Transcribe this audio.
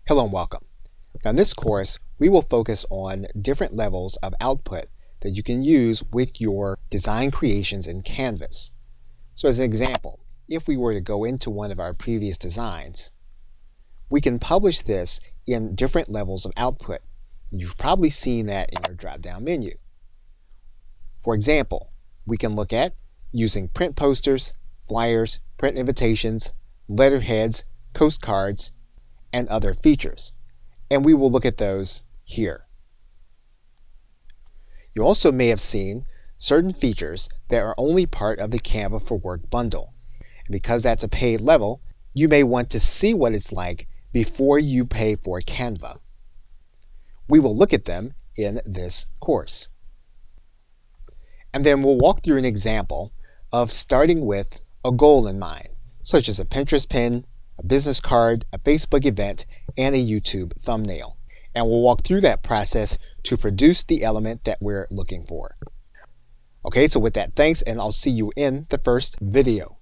Hello and welcome. Now in this course, we will focus on different levels of output that you can use with your design creations in Canvas. So as an example, if we were to go into one of our previous designs, we can publish this in different levels of output. You've probably seen that in your drop-down menu. For example, we can look at using print posters, flyers, print invitations, letterheads, postcards, and other features. And we will look at those here. You also may have seen certain features that are only part of the Canva for Work bundle. And because that's a paid level, you may want to see what it's like before you pay for Canva. We will look at them in this course. And then we'll walk through an example of starting with a goal in mind, such as a Pinterest pin, a business card, a Facebook event, and a YouTube thumbnail. And we'll walk through that process to produce the element that we're looking for. Okay, so with that, thanks, and I'll see you in the first video.